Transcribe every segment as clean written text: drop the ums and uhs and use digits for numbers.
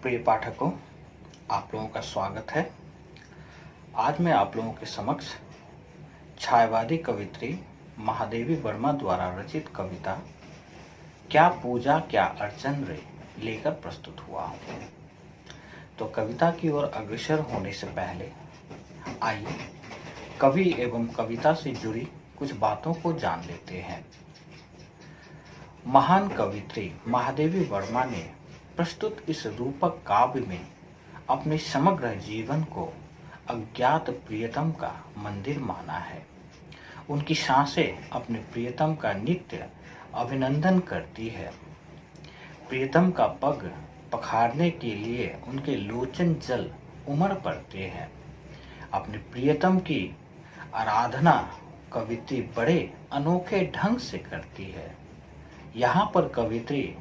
प्रिय पाठकों, आप लोगों का स्वागत है। आज मैं आप लोगों के समक्ष छायावादी कवित्री महादेवी वर्मा द्वारा रचित कविता क्या पूजा क्या अर्चन रे लेकर प्रस्तुत हुआ हूँ। तो कविता की ओर अग्रसर होने से पहले आइए कवि एवं कविता से जुड़ी कुछ बातों को जान लेते हैं। महान कवित्री महादेवी वर्मा ने प्रस्तुत इस रूपक काव्य में अपने समग्र जीवन को अज्ञात प्रियतम का मंदिर माना है। उनकी सांसें अपने प्रियतम का नित्य अभिनंदन करती है। प्रियतम का पग पखारने के लिए उनके लोचन जल उमड़ पड़ते हैं। अपने प्रियतम की आराधना कवित्री बड़े अनोखे ढंग से करती है। यहाँ पर कवित्री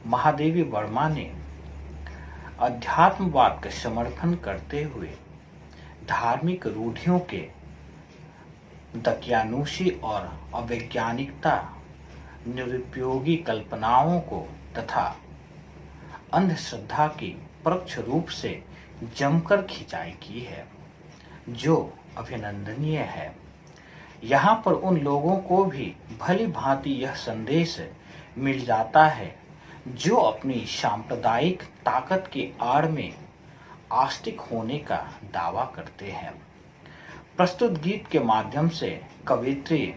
महादेवी वर्मा ने अध्यात्मवाद का समर्थन करते हुए धार्मिक रूढ़ियों के दकियानूशी और अवैज्ञानिकता निरुपयोगी कल्पनाओं को तथा अंधश्रद्धा की परोक्ष रूप से जमकर खिंचाई की है, जो अभिनंदनीय है। यहाँ पर उन लोगों को भी भली भांति यह संदेश मिल जाता है जो अपनी सांप्रदायिक ताकत की आड़ में आस्तिक होने का दावा करते हैं। प्रस्तुत गीत के माध्यम से कवित्री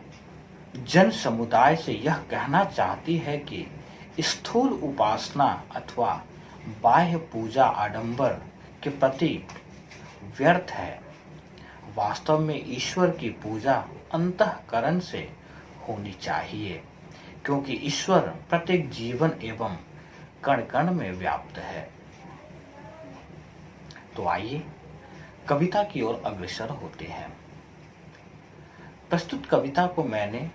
जन समुदाय से यह कहना चाहती है कि स्थूल उपासना अथवा बाह्य पूजा आडंबर के प्रति व्यर्थ है। वास्तव में ईश्वर की पूजा अंतःकरण से होनी चाहिए, क्योंकि ईश्वर प्रत्येक जीवन एवं कण कण में व्याप्त है। तो आइए कविता की ओर अग्रसर होते हैं। प्रस्तुत कविता को मैंने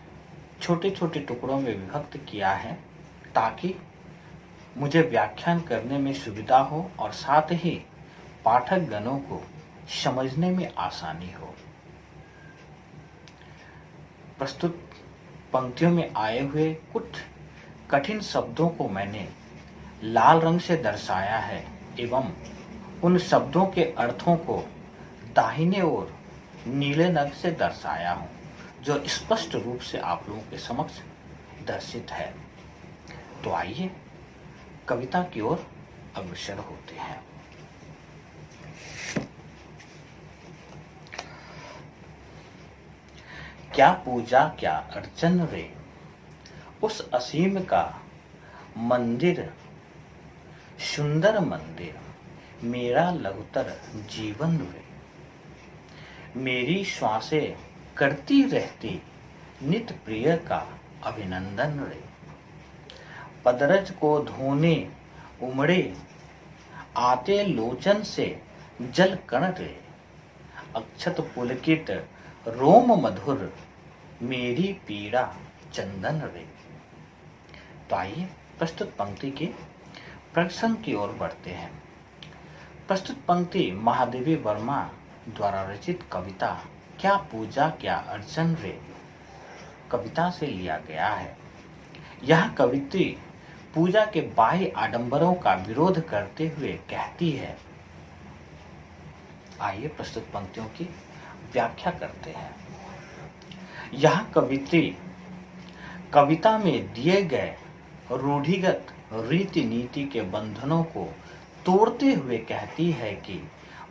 छोटे छोटे टुकड़ों में विभक्त किया है ताकि मुझे व्याख्यान करने में सुविधा हो और साथ ही पाठक गणों को समझने में आसानी हो। प्रस्तुत पंक्तियों में आए हुए कुछ कठिन शब्दों को मैंने लाल रंग से दर्शाया है एवं उन शब्दों के अर्थों को दाहिने ओर नीले रंग से दर्शाया हूं, जो स्पष्ट रूप से आप लोगों के समक्ष दर्शित है। तो आइए कविता की ओर अग्रसर होते हैं। क्या पूजा क्या अर्चन रे उस असीम का मंदिर, सुंदर मंदिर मेरा लघुतर जीवन रे। मेरी श्वासें करती रहती नित प्रिय का अभिनंदन रे। पदरज को धोने उमड़े आते लोचन से जल कण रे। अक्षत पुलकित रोम मधुर मेरी पीड़ा चंदन रे। तो आइए प्रस्तुत पंक्ति के प्रसंग की ओर बढ़ते हैं। प्रस्तुत पंक्ति महादेवी वर्मा द्वारा रचित कविता क्या पूजा क्या अर्चन रे कविता से लिया गया है। यह कवित्री पूजा के बाह्य आडंबरों का विरोध करते हुए कहती है। आइए प्रस्तुत पंक्तियों की व्याख्या करते हैं। यह कवित्री कविता में दिए गए रूढ़िगत रीति नीति के बंधनों को तोड़ते हुए कहती है कि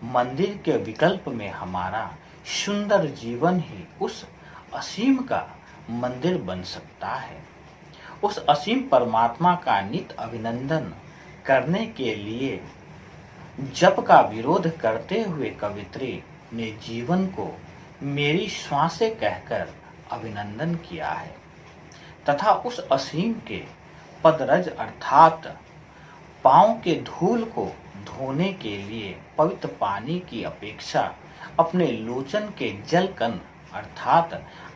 मंदिर के विकल्प में हमारा सुंदर जीवन ही उस असीम का मंदिर बन सकता है। उस असीम परमात्मा का नित अभिनंदन करने के लिए जप का विरोध करते हुए कवित्री ने जीवन को मेरी श्वासें कहकर अभिनंदन किया है तथा उस असीम के पदरज अर्थात पांव के धूल को धोने के लिए पवित्र पानी की अपेक्षा अपने लोचन के जल कण अर्थात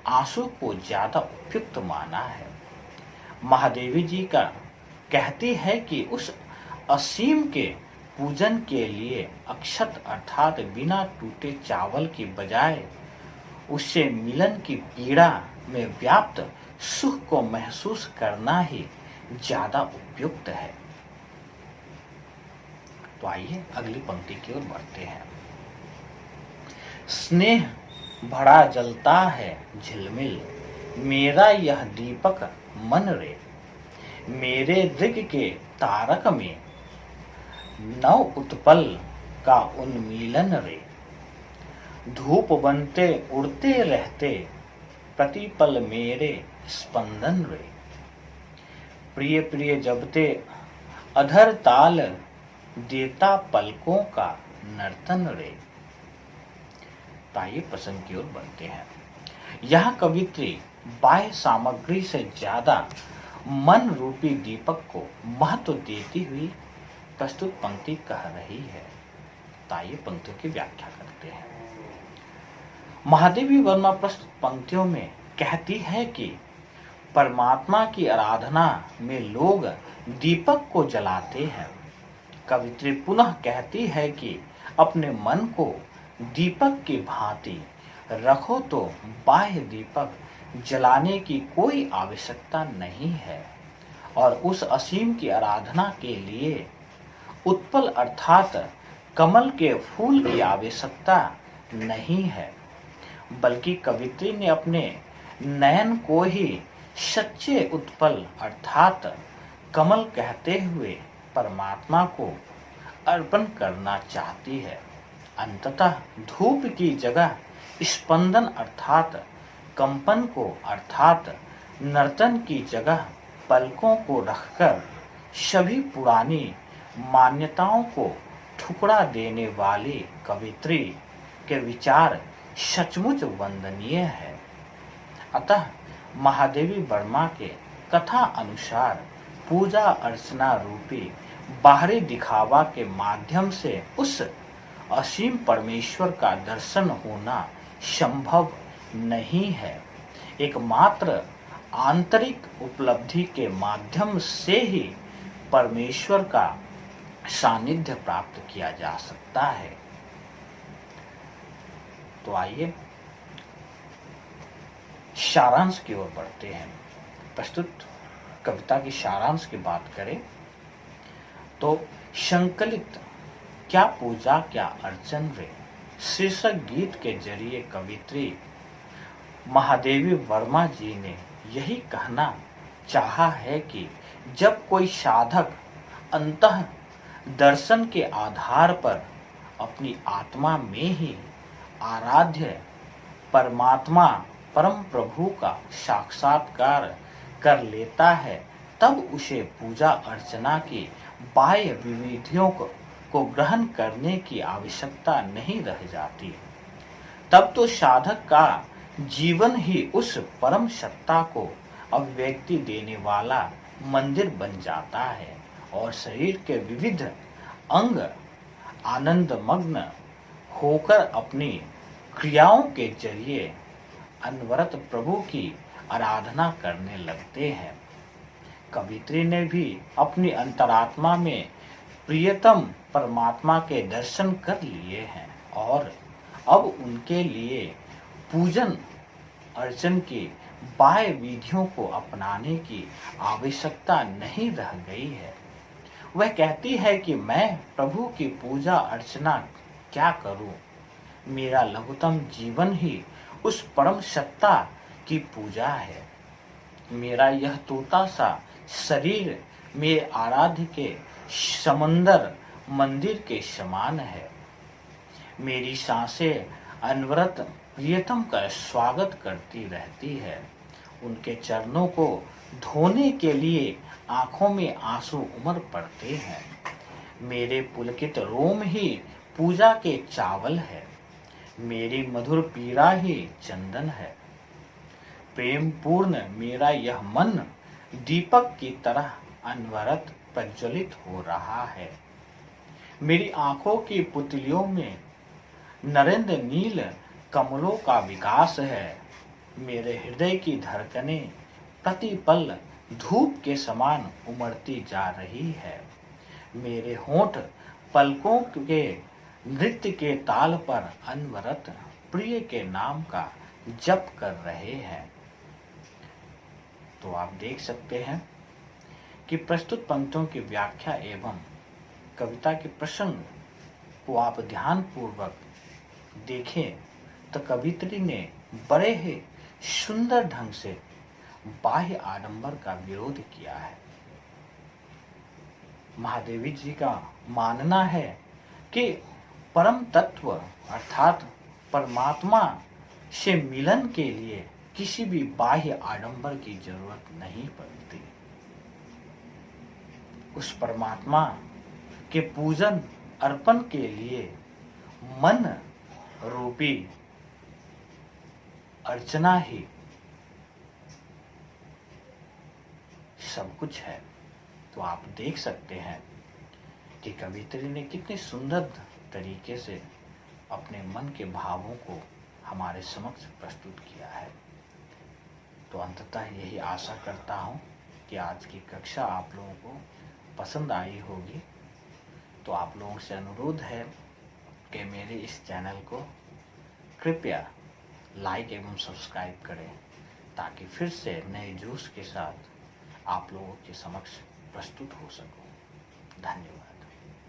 आंसू को ज्यादा उपयुक्त माना है। महादेवी जी का कहती है कि उस असीम के पूजन के लिए अक्षत अर्थात बिना टूटे चावल की बजाय उससे मिलन की पीड़ा में व्याप्त सुख को महसूस करना ही ज्यादा उपयुक्त है। तो आइए अगली पंक्ति की ओर बढ़ते हैं। स्नेह भड़ा जलता है झिलमिल, मेरा यह दीपक मन रे। मेरे ऋग के तारक में नव उत्पल का उन्मीलन रे। धूप बनते उड़ते रहते प्रतिपल मेरे स्पंदन रे। प्रिय प्रिय जबते अधर ताल देता पलकों का नर्तन रे। आइए प्रसंग की ओर बढ़ते हैं। यह कवित्री बाह्य सामग्री से ज्यादा मन रूपी दीपक को महत्व देती हुई प्रस्तुत पंक्ति कह रही है। आइए पंक्तियों की व्याख्या करते हैं। महादेवी वर्मा प्रस्तुत पंक्तियों में कहती है कि परमात्मा की आराधना में लोग दीपक को जलाते हैं। कवित्री पुनः कहती है कि अपने मन को दीपक की भांति रखो तो बाह्य दीपक जलाने की कोई आवश्यकता नहीं है और उस असीम की आराधना के लिए उत्पल अर्थात कमल के फूल की आवश्यकता नहीं है, बल्कि कवित्री ने अपने नयन को ही सच्चे उत्पल अर्थात कमल कहते हुए परमात्मा को अर्पण करना चाहती है। अंततः धूप की जगह स्पंदन अर्थात कंपन को अर्थात नर्तन की जगह पलकों को रखकर सभी पुरानी मान्यताओं को ठुकरा देने वाली कवित्री के विचार सचमुच वंदनीय है। अतः महादेवी वर्मा के कथा अनुसार पूजा अर्चना रूपी बाहरी दिखावा के माध्यम से उस असीम परमेश्वर का दर्शन होना संभव नहीं है। एकमात्र आंतरिक उपलब्धि के माध्यम से ही परमेश्वर का सानिध्य प्राप्त किया जा सकता है। तो आइए सारांश की ओर बढ़ते हैं। प्रस्तुत कविता की सारांश की बात करें तो संकलित क्या पूजा क्या अर्चन रे शीर्षक गीत के जरिए कवित्री महादेवी वर्मा जी ने यही कहना चाहा है कि जब कोई साधक अंतः दर्शन के आधार पर अपनी आत्मा में ही आराध्य परमात्मा परम प्रभु का साक्षात्कार कर लेता है, तब उसे पूजा अर्चना की बाह्य विधियों को ग्रहण करने की आवश्यकता नहीं रह जाती। तब तो साधक का जीवन ही उस परम सत्ता को अभिव्यक्ति देने वाला मंदिर बन जाता है और शरीर के विविध अंग आनंदमग्न होकर अपनी क्रियाओं के जरिए अनवरत प्रभु की आराधना करने लगते हैं। कवित्री ने भी अपनी अंतरात्मा में प्रियतम परमात्मा के दर्शन कर लिए हैं और अब उनके लिए पूजन अर्चन की बाह्य विधियों को अपनाने की आवश्यकता नहीं रह गई है। वह कहती है कि मैं प्रभु की पूजा अर्चना क्या करूं? मेरा लघुतम जीवन ही उस परम सत्ता की पूजा है। मेरा यह तोता सा शरीर मेरे आराध्य के समंदर मंदिर के समान है। मेरी सांसें अनवरत प्रियतम का स्वागत करती रहती है। उनके चरणों को धोने के लिए आंखों में आंसू उमड़ पड़ते हैं। मेरे पुलकित रोम ही पूजा के चावल है। मेरी मधुर पीड़ा ही चंदन है। प्रेम पूर्ण मेरा यह मन दीपक की तरह अनवरत प्रज्वलित हो रहा है। मेरी आंखों की पुतलियों में नरेंद्र नील कमलों का विकास है। मेरे हृदय की धड़कनें प्रतिपल धूप के समान उमड़ती जा रही है। मेरे होंठ पलकों के नृत्य के ताल पर अनवरत प्रिय के नाम का जप कर रहे हैं। तो आप देख सकते हैं कि प्रस्तुत पंक्तियों की व्याख्या एवं कविता के प्रसंग को आप ध्यान पूर्वक देखें तो कवित्री ने बड़े ही सुंदर ढंग से बाह्य आडंबर का विरोध किया है। महादेवी जी का मानना है कि परम तत्व अर्थात परमात्मा से मिलन के लिए किसी भी बाह्य आडंबर की जरूरत नहीं पड़ती। उस परमात्मा के पूजन अर्पण के लिए मन रूपी अर्चना ही सब कुछ है। तो आप देख सकते हैं कि कवित्री ने कितने सुंदर तरीके से अपने मन के भावों को हमारे समक्ष प्रस्तुत किया है। तो अंततः यही आशा करता हूँ कि आज की कक्षा आप लोगों को पसंद आई होगी। तो आप लोगों से अनुरोध है कि मेरे इस चैनल को कृपया लाइक एवं सब्सक्राइब करें ताकि फिर से नए जोश के साथ आप लोगों के समक्ष प्रस्तुत हो सकूं। धन्यवाद।